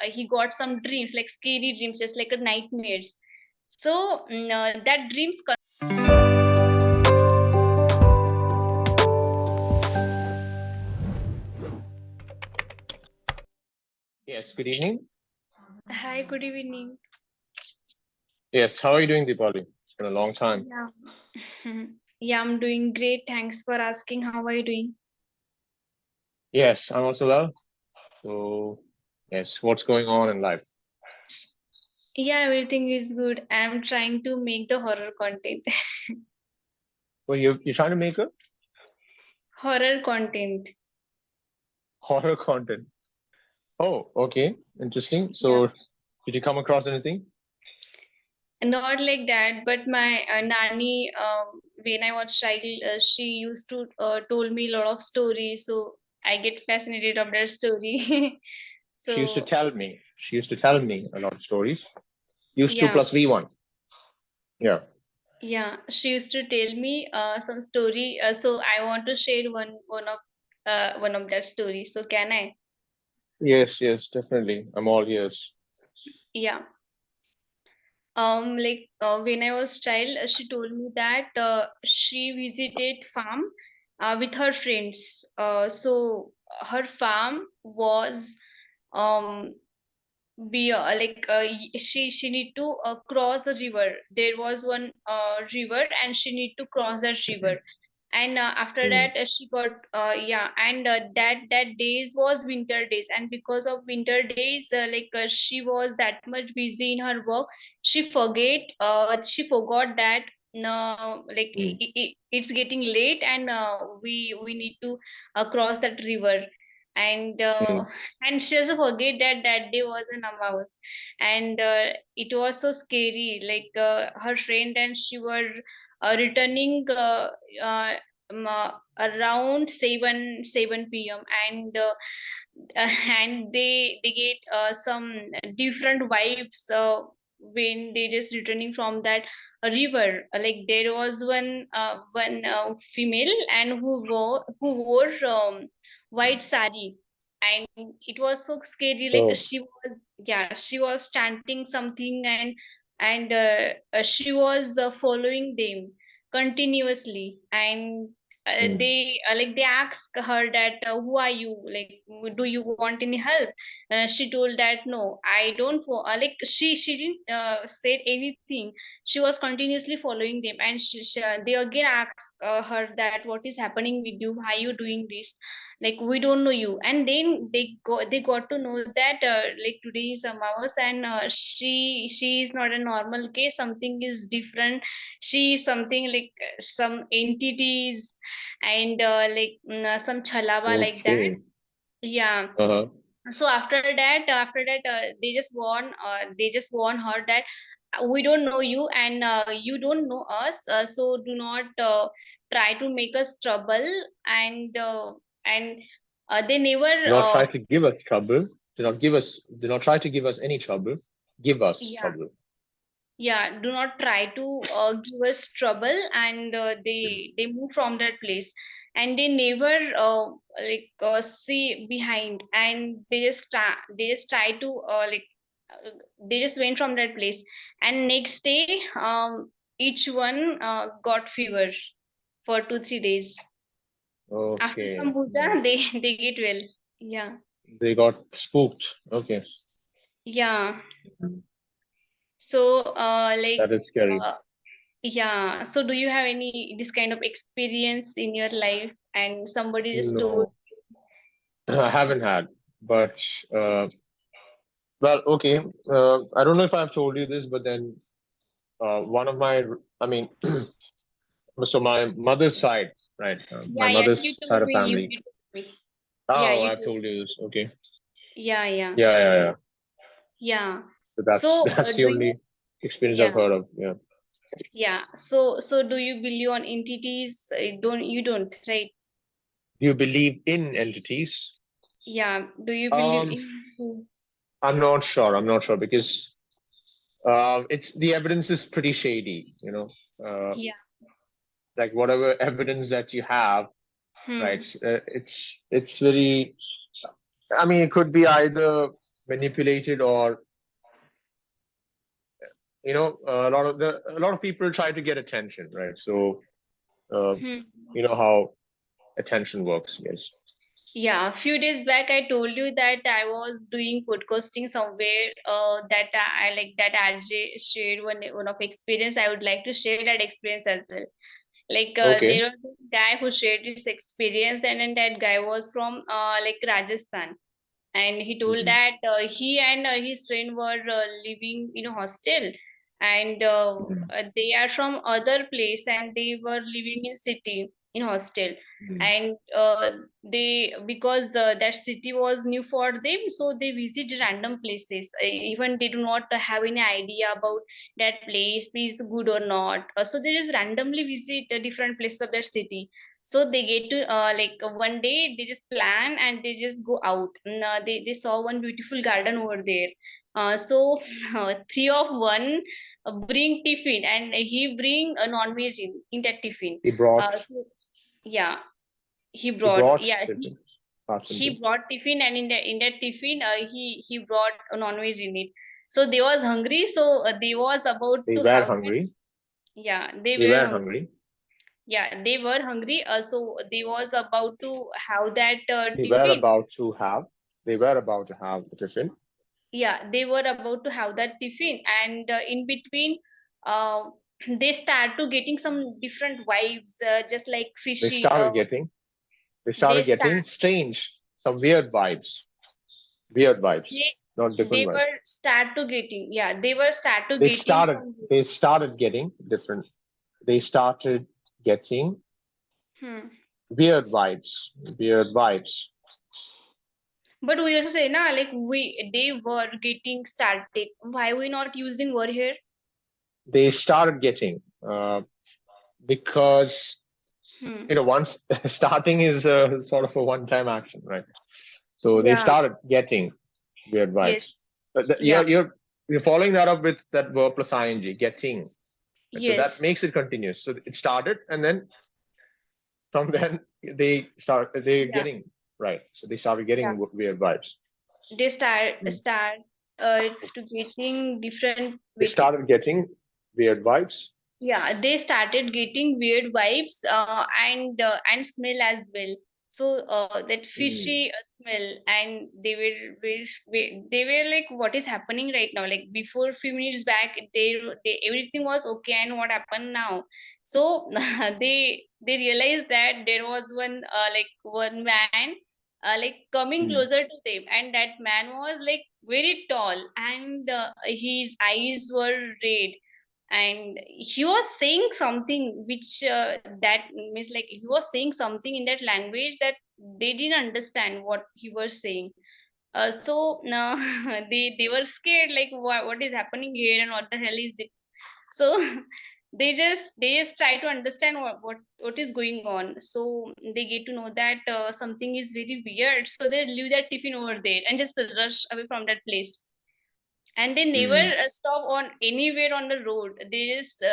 he got some dreams, like scary dreams, just like a nightmares. So that dreams. Yes, good evening. Hi, good evening. Yes, how are you doing, Deepali? It's been a long time. Yeah. Yeah, I'm doing great. Thanks for asking. How are you doing? Yes, I'm also well. So, yes, what's going on in life? Yeah, everything is good. I'm trying to make the horror content. Well, you're trying to make a Horror content. horror content. Oh, okay, interesting. Yeah. So, did you come across anything? Not like that, but my nanny, when I was child, she used to told me a lot of stories, so I get fascinated of that story. She used to So tell me. She used to tell me a lot of stories. Used to yeah, plus V1. Yeah. yeah, she used to tell me some story. So I want to share one of that story. So can I? Yes, yes, definitely. I'm all ears. Yeah. Like when I was child, she told me that she visited farm with her friends. So her farm was um she need to cross the river. There was one river and she need to cross that river. And after Hmm. that she got yeah, and that days was winter days, and because of winter days she was that much busy in her work. She forgot that no, like Hmm. it's getting late, and we need to cross that river. And Hmm. and she also forget that that day was an mouse. And it was so scary, like her friend and she were returning uh, around 7 p.m. And and they get some different vibes when they just returning from that river. Like there was one female and who wore white sari, and it was so scary. Like Oh, she was, yeah, she was chanting something, and she was following them continuously. And hmm. they asked her that who are you, like do you want any help? She told that no, I don't like she didn't say anything. She was continuously following them, and they again asked her that what is happening with you, why are you doing this, like we don't know you. And then they got to know that like today is Amawas, and she is not a normal case, something is different. She is something like some entities, and some chalaba like that. Okay. Yeah. Uh-huh. So after that they just warn her that we don't know you, and you don't know us, so do not try to make us trouble. And they never Do not try to give us trouble. Do not try to give us any trouble. Give us yeah, trouble. yeah, do not try to give us trouble. And they move from that place, and they never see behind, and they just try to they just went from that place. And next day each one got fever for 2 3 days. After some Okay. puja Hmm. they get well. Yeah. They got spooked. Okay. Yeah. So That is scary. uh, yeah, so do you have any this kind of experience in your life, and somebody just told? No, I haven't had. But well, okay. I don't know if I've told you this, but then one of my, I mean, so my mother's side, right? My Yeah, yeah, you mother's side told of me, family. you told me. Yeah, Oh, you I've told. told you this. Okay. Yeah, yeah, Yeah, yeah, yeah. yeah. So So that's the do you? only experience I've Yeah, heard of. Yeah. yeah. So do you believe on entities? Don't you don't, right? Do you believe in entities? Yeah. Do you believe Um, in? I'm not sure. I'm not sure because it's the evidence is pretty shady. Yeah. Like whatever evidence that you have, right? Hmm. It's very. I mean, it could be either. manipulated, or a lot of people try to get attention, right? So uh, Hmm. you know how attention works, yes. Yeah, a few days back I told you that I was doing podcasting somewhere. That I like that RJ shared one of experience. I would like to share that experience as well. Like Okay. there was a guy who shared his experience, and then that guy was from like Rajasthan, and he told Mhm. that he and his friend were living in a hostel, and Mhm. they are from other place, and they were living in city in hostel. Mhm. And they, because that city was new for them, so they visit random places. Even they do not have any idea about that place is good or not. So they just randomly visit different places of that city. So they get to one day they just plan and they just go out. They saw one beautiful garden over there. So three of one bring tiffin, and he bring a non-veg in that tiffin. He brought So yeah, he he brought, brought yeah, tiffin. he Passenger. brought tiffin, and in that tiffin he brought a non-veg in it. So they was hungry, so they was about They to were have that. hungry. Yeah, they They were were hungry. hungry. Yeah, they were hungry. So they was about to have that They were tiffin. about to have. They were about to have the tiffin. Yeah, they were about to have that tiffin, and in between, uh, they start to getting some different vibes, just like They fishy. started getting. They They started start. getting strange, some weird vibes. Weird vibes, not different They vibes. were start to getting. Yeah, they were start to They getting started. some They vibes. started getting different. They started getting Hmm. weird vibes. Weird vibes. But we also say, na, like they were getting started. Why we not using were here? They started getting because Hmm. once starting is sort of a one-time action, right? So they Yeah. started getting weird vibes. Yes. But Yeah. you're following that up with that verb plus ing, getting. And so that Yes. makes it continuous. So it started, and then from then they're Yeah. getting right. So they started Yeah. getting weird vibes. They start Mm. start to getting different. They Wait, wait. started getting weird vibes. Yeah, they started getting weird vibes, and smell as well. So that Mm. fishy smell, and they were like, what is happening right now? Like before few minutes back, they everything was okay, and what happened now? So they realized that there was one man like coming Mm. closer to them, and that man was like very tall, and his eyes were red, and he was saying something which that means like he was saying something in that language that they didn't understand what he was saying. So they were scared, like what is happening here and what the hell is it? So they just try to understand what is going on. So they get to know that something is very weird, so they leave that tiffin over there and just rush away from that place. And they never Mm. stop on anywhere on the road. They just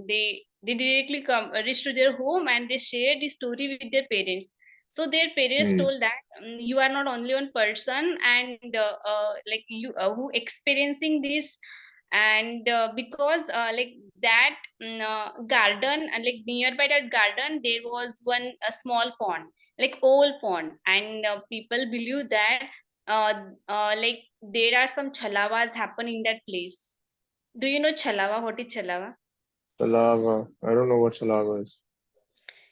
they directly come reach to their home, and they share the story with their parents. So their parents Mm. told that you are not only one person, and like you who experiencing this. And because like that garden, like nearby that garden there was one a small pond, like old pond, and people believe that like there are some chalawas happen in that place. Do you know chalawa? What is chalawa? Salava. I don't know what salava is.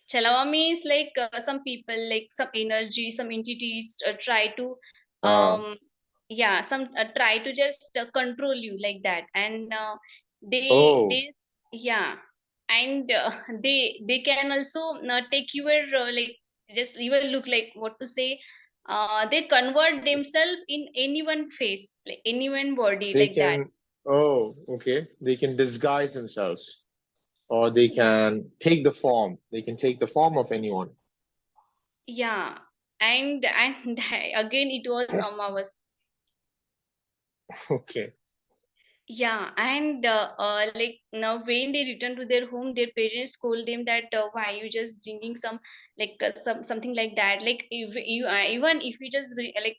Chalawa means like some people, like some energy, some entities try to, Ah. um, yeah, some try to just control you like that, and Oh, yeah, and they can also take your like just even look like what to say. They convert themselves in anyone face, like anyone body, they like that. can. Oh, okay. They can disguise themselves, or they can take the form. They can take the form of anyone. Yeah, and again it was Amavas. Okay. Yeah, and like now when they return to their home, their parents scold them that why you just drinking some like something like that. Like if you even if you just like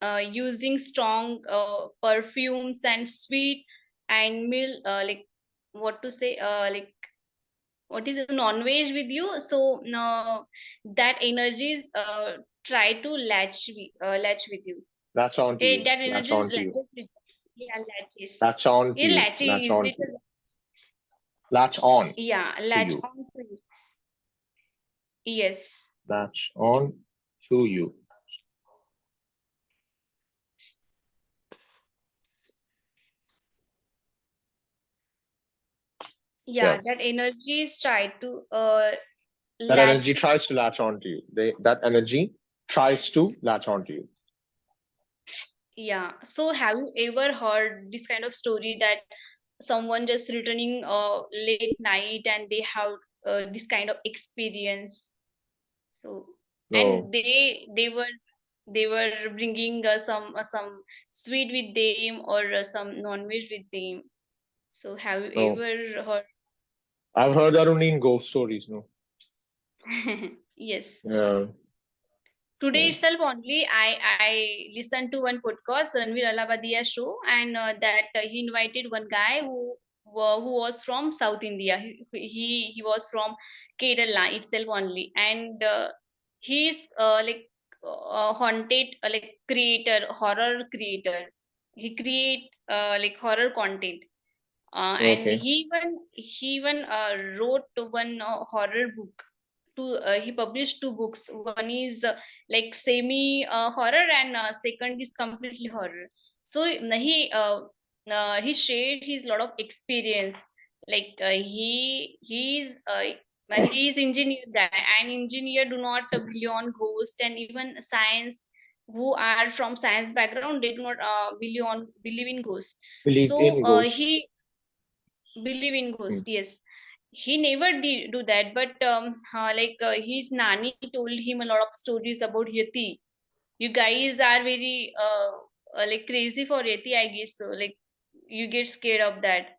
using strong perfumes and sweet and meal, like what to say, like what is a non-veg with you. So that energies try to latch with you. Latch on to Okay, you. that Latch energies on to you. latches with you. Yeah, latches. Latch on to Yeah, you. latching Latch is on it? to you. Latch on Yeah, to latch you. on to you. Yes. Latch on to you. Yeah, Yeah. that energies try to That latch. energy tries to latch on to you. That energy tries to Yes. latch on to you. Yeah. So have you ever heard this kind of story that someone just returning late night and they have this kind of experience? So and No, they were bringing some sweet with them or some non-veg with them. So have you no. ever heard? I've heard that only in ghost stories. No. Yes. Yeah. Today Yeah. itself only I listened to one podcast, Ranveer Allahabadiya show, and that he invited one guy who was from South India. He was from Kerala itself only, and he's like haunted, like creator, horror creator. He create like horror content, and Okay. he even wrote one horror book. He published two books. One is like semi horror, and second is completely horror. So he shared his lot of experience. Like he's engineer guy, and engineer do not believe on ghost, and even science, who are from science background, they do not believe in ghost. Believe So in ghosts. he believe in Hmm. ghost, yes. He never did do that, but his nanny told him a lot of stories about Yeti. You guys are very like crazy for Yeti, I guess. So like you get scared of that.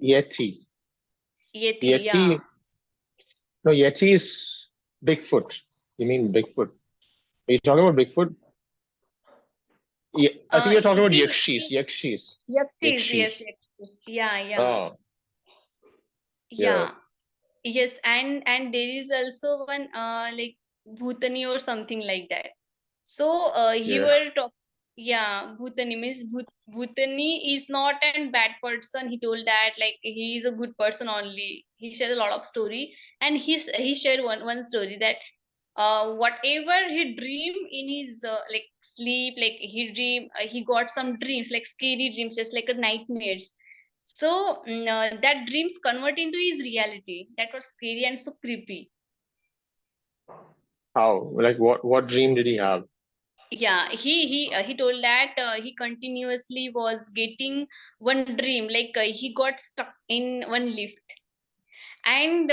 Yeti. Yeti, Yeti. yeah. No, Yeti is Bigfoot. You mean Bigfoot? Are you talking about Bigfoot? Yeah, I think you're talking about Yeti, Yakshis. Yakshis. Yakshis, yes, Yakshis. Yakshis. Yeah, yeah, Ah, yeah. yeah. Yes, and there is also one like Bhutani or something like that. So he Yeah. were talk, yeah, Bhutani means Bhutani is not a bad person. He told that like he is a good person only. He shared a lot of story, and he shared one story that whatever he dream in his like sleep, like he got some dreams, like scary dreams, just like a nightmares. So that dreams convert into his reality. That was scary and so creepy. How? Like what dream did he have? Yeah, he told that he continuously was getting one dream, like he got stuck in one lift, and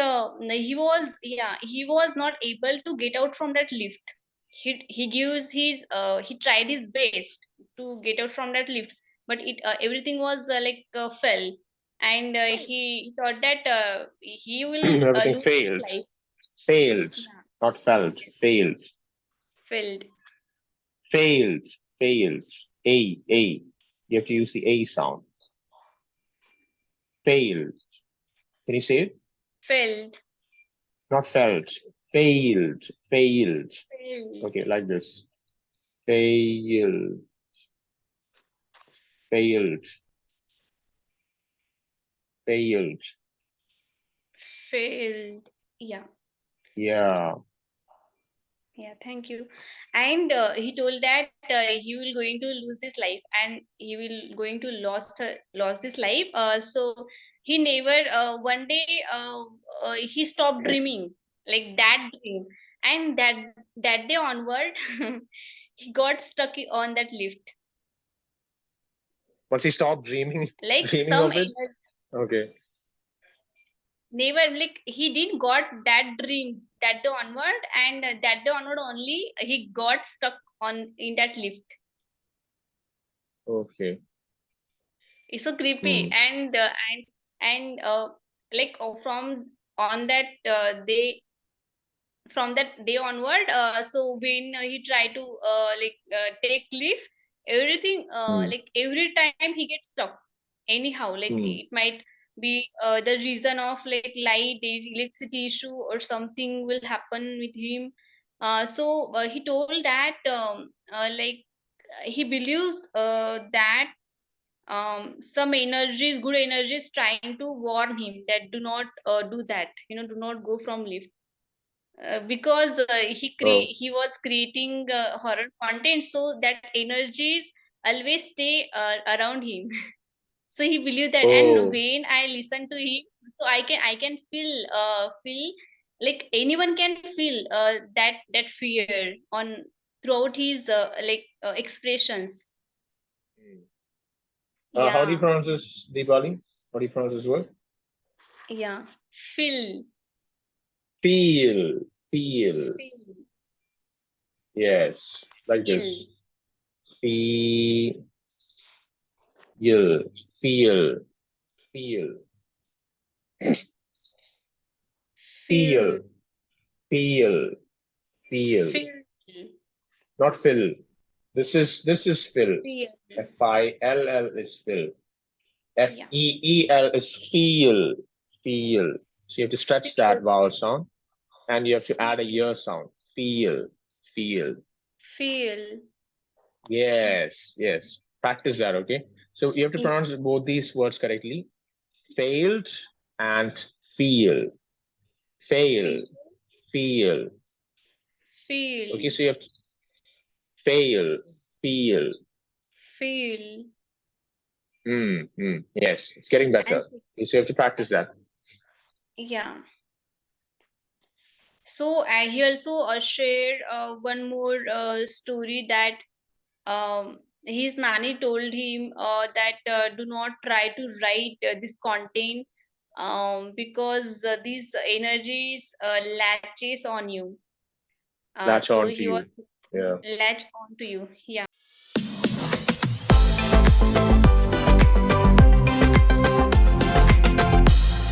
he was not able to get out from that lift. He tried his best to get out from that lift, but it everything was fell, and he thought that he will Everything lose his failed. life. Failed. Yeah, Not felt. yes, Failed. failed. Failed. Failed. A. A. You have to use the A sound. Failed. Can you say it? Failed. Not felt. Failed. Failed. Failed. Okay, like this. Failed. Failed. Failed. Failed. Yeah. Yeah. Yeah, thank you. And he told that he will going to lose this life, and he will going to lost this life. So he never he stopped dreaming like that dream, and that day onward he got stuck on that lift. Once he stopped dreaming, Like dreaming some of it. Okay. never, like he didn't got that dream that day onward, and that day onward only he got stuck on in that lift. Okay. It's so creepy, Hmm. and like from on that day from that day onward, so when he tried to take leave, everything, Hmm. like every time he gets stuck anyhow, like Hmm. it might be the reason of like light, electricity issue or something will happen with him. So he told that like he believes that some energies, good energies, trying to warn him that do not do that, do not go from lift, because Oh. he was creating horror content, so that energies always stay around him. So he believed that, and Oh. when I listen to him, so I can feel like anyone can feel that fear on throughout his expressions. Hmm. How do you Yeah, pronounce this, Deepali? How do you pronounce this word? yeah, feel, Feel. Feel. feel, Yes. Like feel, this. Feel. Feel. Feel. feel, Feel. Feel. Feel. feel, Not fill. This is fill. feel. Fill is fill. F Yeah, E E L is feel. Feel. So you have to stretch feel, that vowel sound and you have to add a feel, ear sound. Feel. Feel. feel. Yes. Yes. Practice that, okay? So you have to Yeah, pronounce both these words correctly. Failed and feel. feel, Fail. Feel. Okay, feel, so you have to fail. Feel. feel. Yes, it's getting And better. Okay, so you have to practice that. yeah. So he also shared one more story that his nanny told him that do not try to write this content, because these energies latches on you. Latch So on to he was you. Yeah. latch on to you. Yeah.